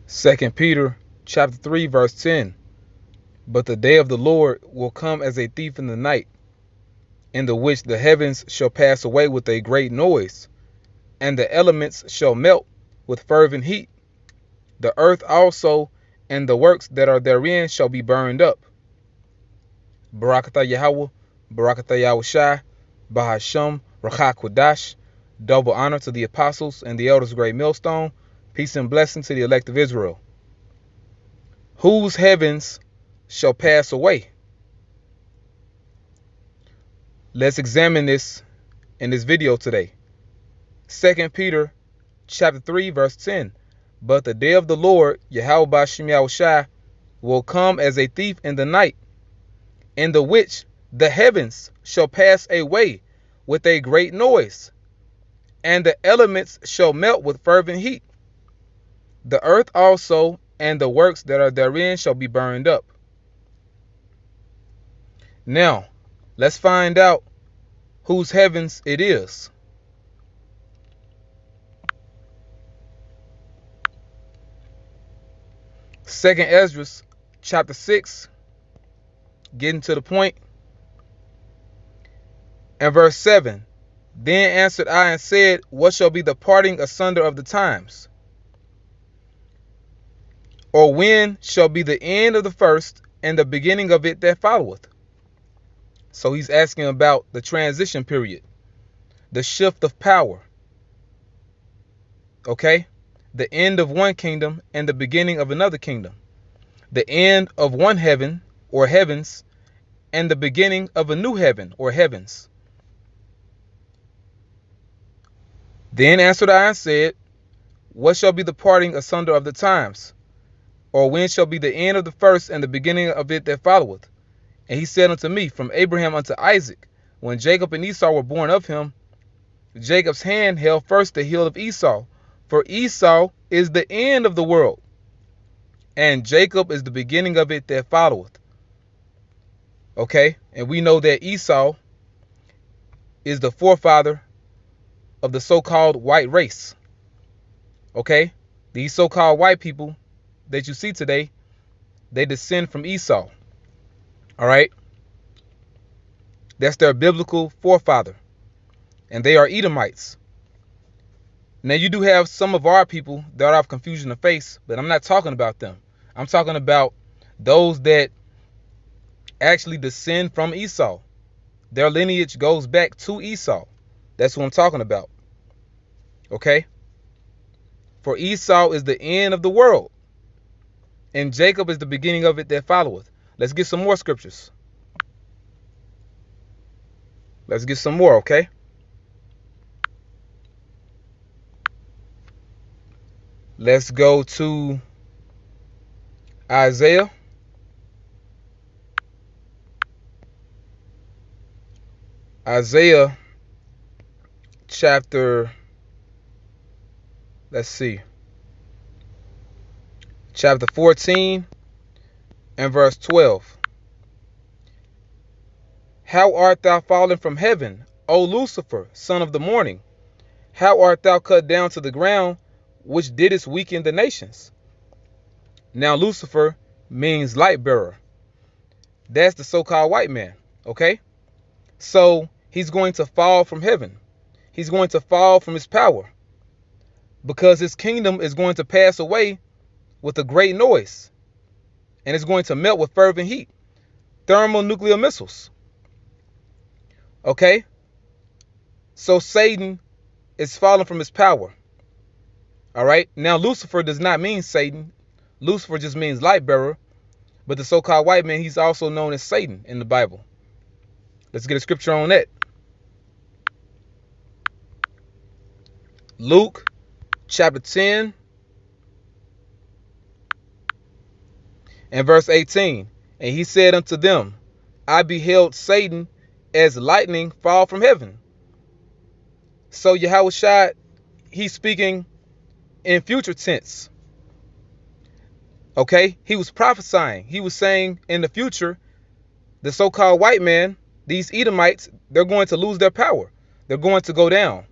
Second Peter chapter 3 verse 10. But the day of the Lord will come as a thief in the night, in the which the heavens shall pass away with a great noise, and the elements shall melt with fervent heat. The earth also and the works that are therein shall be burned up. Barakatah Yahweh, Barakatah YAHAWAHSHI, Bahasham, Rachakwadash. Double honor to the apostles and the elders of Great Millstone. Peace and blessing to the elect of Israel. Whose heavens shall pass away? Let's examine this in this video today. 2 Peter chapter 3 verse 10. But the day of the Lord, YAHAWAHSHI, will come as a thief in the night, in the which the heavens shall pass away with a great noise, and the elements shall melt with fervent heat. The earth also and the works that are therein shall be burned up. Now, let's find out whose heavens it is. Second Ezra chapter 6, getting to the point, and verse 7. Then answered I and said, what shall be the parting asunder of the times? Or when shall be the end of the first and the beginning of it that followeth? So he's asking about the transition period, the shift of power. Okay? The end of one kingdom and the beginning of another kingdom. The end of one heaven or heavens and the beginning of a new heaven or heavens. Then answered I and said, what shall be the parting asunder of the times? Or when shall be the end of the first and the beginning of it that followeth? And he said unto me, from Abraham unto Isaac, when Jacob and Esau were born of him, Jacob's hand held first the heel of Esau, for Esau is the end of the world, and Jacob is the beginning of it that followeth. Okay, and we know that Esau is the forefather of the so-called white race. Okay, these so-called white people that you see today, they descend from Esau. All right, that's their biblical forefather, and they are Edomites. Now you do have some of our people that have confusion of face, but I'm not talking about them. I'm talking about those that actually descend from Esau. Their lineage goes back to Esau. That's what I'm talking about. Okay? For Esau is the end of the world, and Jacob is the beginning of it that followeth. Let's get some more scriptures. Let's get some more, okay? Let's go to Isaiah. Isaiah chapter, let's see, chapter 14 and verse 12. How art thou fallen from heaven, O Lucifer, son of the morning? How art thou cut down to the ground, which didst weaken the nations? Now Lucifer means light bearer. That's the so-called white man. Okay, so he's going to fall from heaven. He's going to fall from his power, because his kingdom is going to pass away with a great noise, and it's going to melt with fervent heat. Thermonuclear missiles. Okay, so Satan is falling from his power. All right, now Lucifer does not mean Satan. Lucifer just means light bearer, but the so-called white man, he's also known as Satan in the Bible. Let's get a scripture on that. Luke chapter 10 and verse 18. And he said unto them, I beheld Satan as lightning fall from heaven. So YAHAWAHSHI, he's speaking in future tense. Okay, he was prophesying. He was saying in the future, the so-called white man, these Edomites, they're going to lose their power. They're going to go down.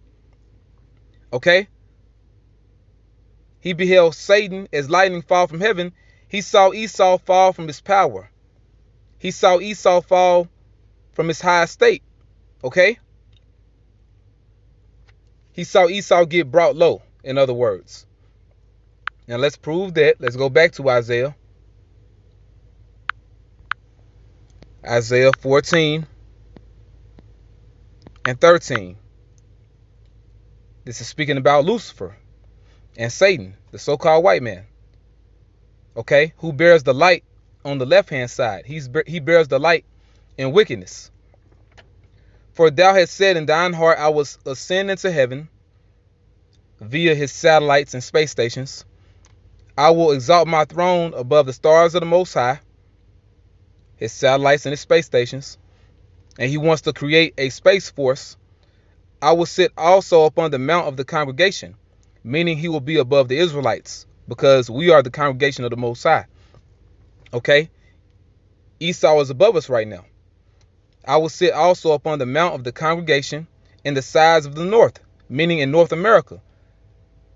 Okay, he beheld Satan as lightning fall from heaven. He saw Esau fall from his power. He saw Esau fall from his high estate. Okay? He saw Esau get brought low, in other words. Now let's prove that. Let's go back to Isaiah. Isaiah 14 and 13. This is speaking about Lucifer and Satan, the so-called white man. Okay? Who bears the light on the left-hand side. He bears the light in wickedness. For thou hast said in thine heart, I will ascend into heaven via his satellites and space stations. I will exalt my throne above the stars of the Most High, his satellites and his space stations. And he wants to create a space force. I will sit also upon the mount of the congregation, meaning he will be above the Israelites, because we are the congregation of the Most High. Okay? Esau is above us right now. I will sit also upon the mount of the congregation in the sides of the north, meaning in North America.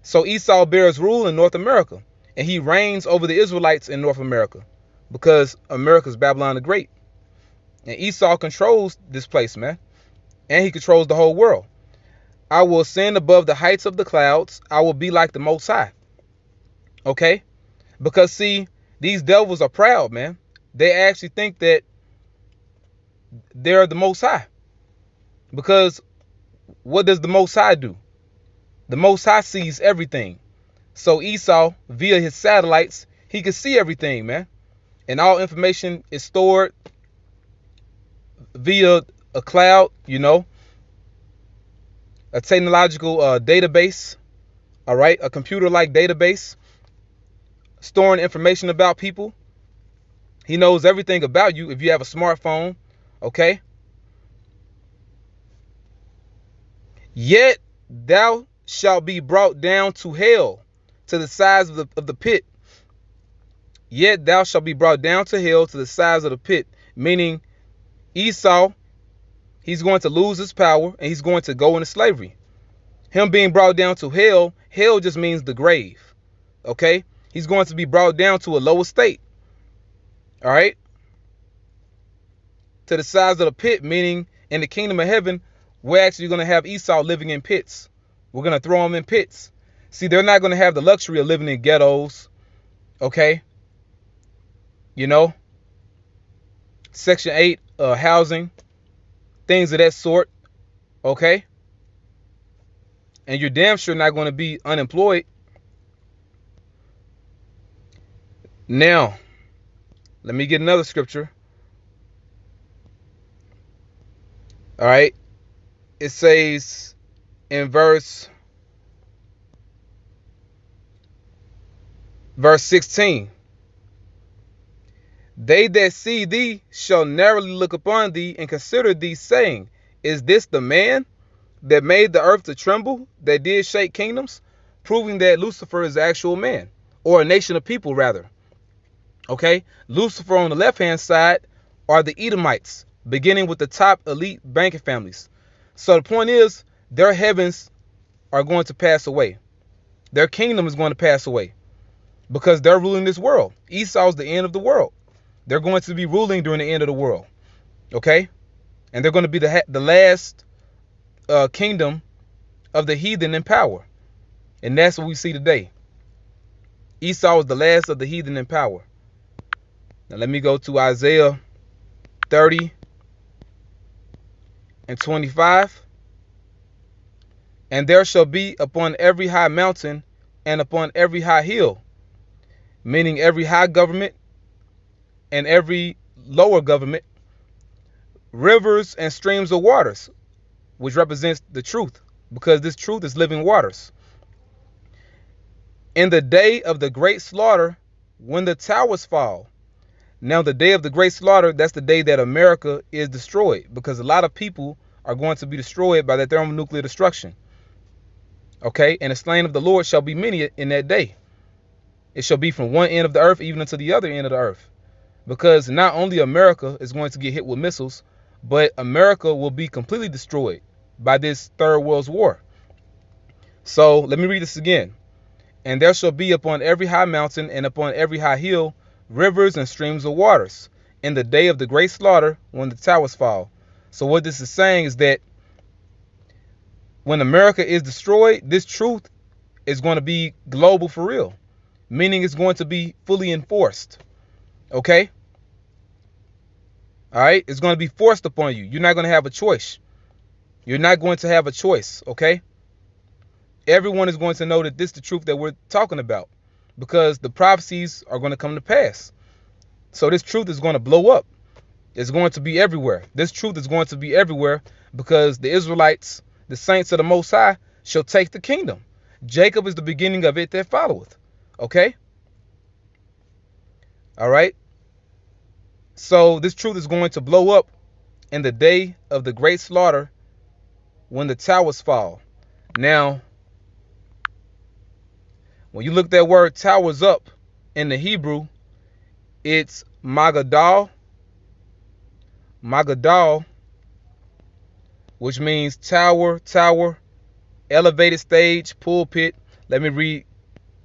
So Esau bears rule in North America, and he reigns over the Israelites in North America, because America's Babylon the Great. And Esau controls this place, man. And he controls the whole world. I will ascend above the heights of the clouds. I will be like the Most High. Okay? Because, see, these devils are proud, man. They actually think that they're the Most High. Because what does the Most High do? The Most High sees everything. So Esau, via his satellites, he can see everything, man. And all information is stored via a cloud, you know, a technological database, all right, a computer-like database, storing information about people. He knows everything about you if you have a smartphone, okay? Yet thou shalt be brought down to hell, to the sides of the pit. Yet thou shalt be brought down to hell, to the sides of the pit, meaning Esau, he's going to lose his power and he's going to go into slavery. Him being brought down to hell, hell just means the grave. Okay? He's going to be brought down to a lower state. All right? To the sides of the pit, meaning in the kingdom of heaven, we're actually going to have Esau living in pits. We're going to throw him in pits. See, they're not going to have the luxury of living in ghettos. Okay? You know? Section 8 housing. Things of that sort. Okay? And you're damn sure not going to be unemployed. Now, let me get another scripture. All right. It says in verse 16. They that see thee shall narrowly look upon thee and consider thee, saying, is this the man that made the earth to tremble, that did shake kingdoms? Proving that Lucifer is the actual man, or a nation of people rather. Okay? Lucifer on the left-hand side are the Edomites, beginning with the top elite banking families. So the point is, their heavens are going to pass away. Their kingdom is going to pass away because they're ruling this world. Esau's the end of the world. They're going to be ruling during the end of the world. Okay? And they're going to be the last kingdom of the heathen in power. And that's what we see today. Esau is the last of the heathen in power. Now let me go to Isaiah 30 and 25. And there shall be upon every high mountain and upon every high hill, meaning every high government and every lower government, rivers and streams of waters, which represents the truth, because this truth is living waters. In the day of the great slaughter, when the towers fall. Now, the day of the great slaughter, that's the day that America is destroyed, because a lot of people are going to be destroyed by that thermonuclear destruction. Okay? And the slain of the Lord shall be many in that day. It shall be from one end of the earth even unto the other end of the earth. Because not only America is going to get hit with missiles, but America will be completely destroyed by this third world war. So let me read this again. And there shall be upon every high mountain and upon every high hill rivers and streams of waters in the day of the great slaughter when the towers fall. So what this is saying is that when America is destroyed, this truth is going to be global for real, meaning it's going to be fully enforced. Okay? All right? It's going to be forced upon you. You're not going to have a choice. You're not going to have a choice. Okay? Everyone is going to know that this is the truth that we're talking about, because the prophecies are going to come to pass. So this truth is going to blow up. It's going to be everywhere. This truth is going to be everywhere because the Israelites, the saints of the Most High, shall take the kingdom. Jacob is the beginning of it that followeth. Okay? All right? So this truth is going to blow up in the day of the great slaughter when the towers fall. Now, when you look that word towers up in the Hebrew, it's Magadal. Magadal, which means tower, elevated stage, pulpit. Let me read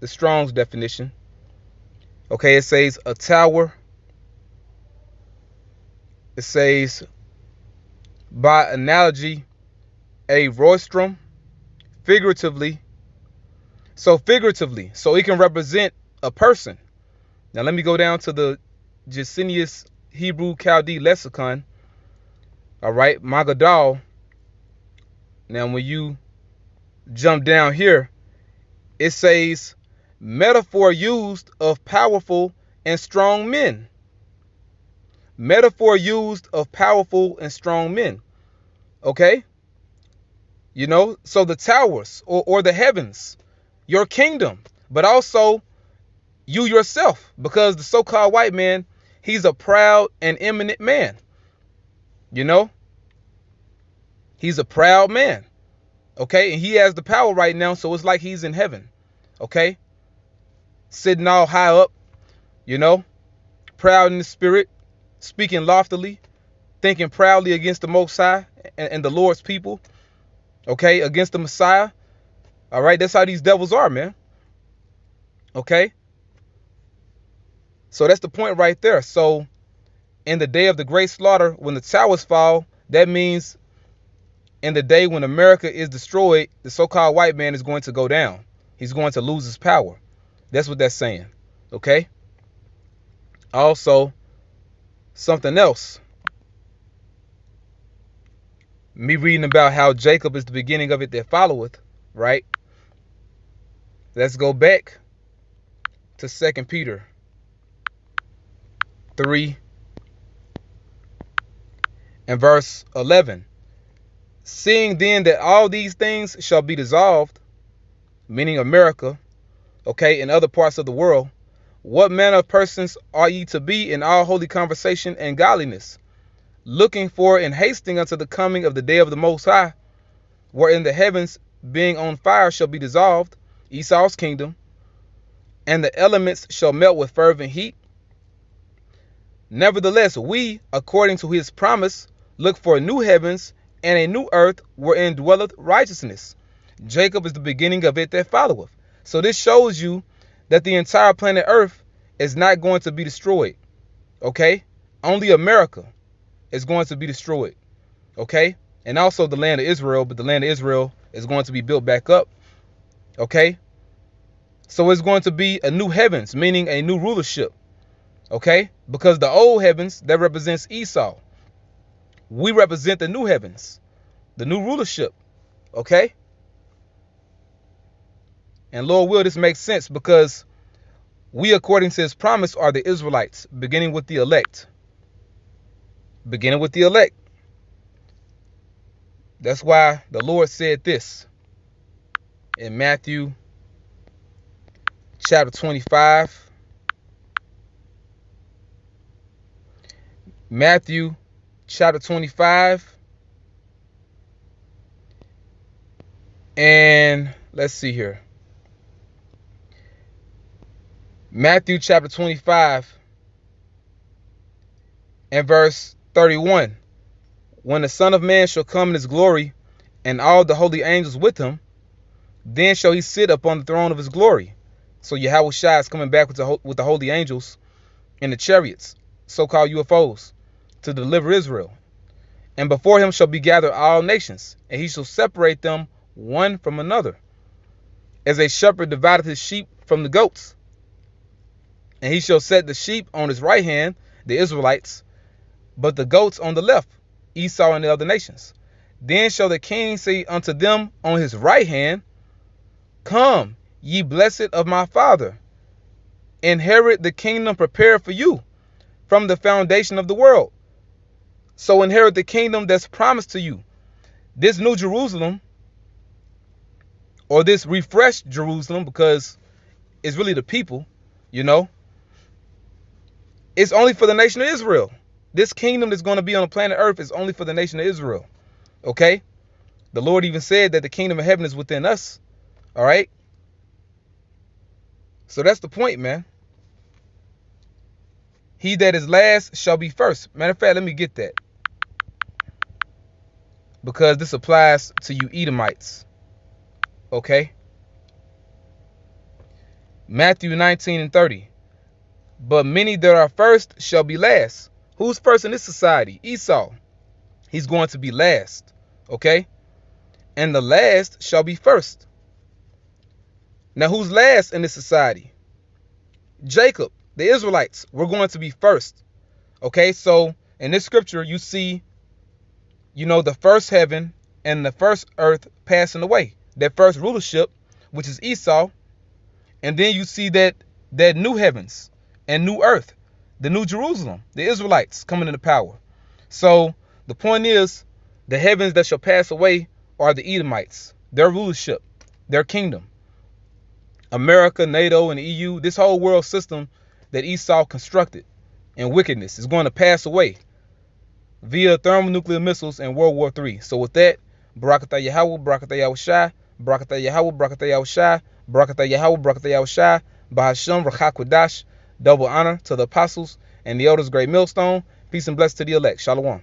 the Strong's definition. Okay, it says a tower. It says, by analogy, a rostrum, figuratively. So figuratively, so it can represent a person. Now let me go down to the Gesenius Hebrew Chaldee lexicon. All right, Magadal. Now when you jump down here, it says metaphor used of powerful and strong men. Metaphor used of powerful and strong men. Okay? You know, so the towers or the heavens, your kingdom, but also you yourself, because the so-called white man, he's a proud and eminent man. You know? He's a proud man. Okay? And he has the power right now, so it's like he's in heaven. Okay? Sitting all high up, you know? Proud in the spirit, speaking loftily, thinking proudly against the Most High and the Lord's people. Okay? Against the Messiah. All right? That's how these devils are, man. Okay? So that's the point right there. So in the day of the great slaughter, when the towers fall, that means in the day when America is destroyed, the so-called white man is going to go down. He's going to lose his power. That's what that's saying. Okay? Also, something else. Me reading about how Jacob is the beginning of it that followeth, right? Let's go back to 2 Peter 3 and verse 11. Seeing then that all these things shall be dissolved, meaning America, okay, and other parts of the world, what manner of persons are ye to be in all holy conversation and godliness, looking for and hasting unto the coming of the day of the Most High, wherein the heavens being on fire shall be dissolved, Esau's kingdom, and the elements shall melt with fervent heat? Nevertheless, we, according to his promise, look for new heavens and a new earth wherein dwelleth righteousness. Jacob is the beginning of it that followeth. So this shows you that the entire planet Earth is not going to be destroyed. Okay? Only America is going to be destroyed. Okay? And also the land of Israel, but the land of Israel is going to be built back up. Okay? So it's going to be a new heavens, meaning a new rulership. Okay? Because the old heavens, that represents Esau. We represent the new heavens, the new rulership. Okay? And Lord will, this makes sense because we, according to his promise, are the Israelites, beginning with the elect. Beginning with the elect. That's why the Lord said this in Matthew chapter 25. Matthew chapter 25. And let's see here. Matthew chapter 25 and verse 31. When the Son of Man shall come in his glory, and all the holy angels with him, then shall he sit upon the throne of his glory. So YAHAWAHSHI is coming back with the holy angels in the chariots, so-called UFOs, to deliver Israel. And before him shall be gathered all nations, and he shall separate them one from another, as a shepherd divideth his sheep from the goats. And he shall set the sheep on his right hand, the Israelites, but the goats on the left, Esau and the other nations. Then shall the king say unto them on his right hand, Come, ye blessed of my father, inherit the kingdom prepared for you from the foundation of the world. So inherit the kingdom that's promised to you. This new Jerusalem, or this refreshed Jerusalem, because it's really the people, it's only for the nation of Israel. This kingdom that's going to be on the planet Earth is only for the nation of Israel. Okay? The Lord even said that the kingdom of heaven is within us. All right? So that's the point, man. He that is last shall be first. Matter of fact, let me get that, because this applies to you Edomites. Okay? Matthew 19:30. But many that are first shall be last. Who's first in this society? Esau. He's going to be last. Okay? And the last shall be first. Now, who's last in this society? Jacob, the Israelites. We're going to be first. Okay? So, in this scripture, you see, the first heaven and the first earth passing away. That first rulership, which is Esau. And then you see that new heavens and new earth, the new Jerusalem, the Israelites coming into power. So the point is, the heavens that shall pass away are the Edomites, their rulership, their kingdom. America, NATO, and the EU, this whole world system that Esau constructed in wickedness is going to pass away via thermonuclear missiles in World War III. So with that, Barakatah Yahweh, Barakatah Yahawashi, Barakatah Yahweh, Barakatah Yahawashi, Barakatah Yahweh, Barakatah Yahawashi, Bahasham, Rachakwadash. Double honor to the apostles and the elders, great millstone. Peace and blessings to the elect. Shalom.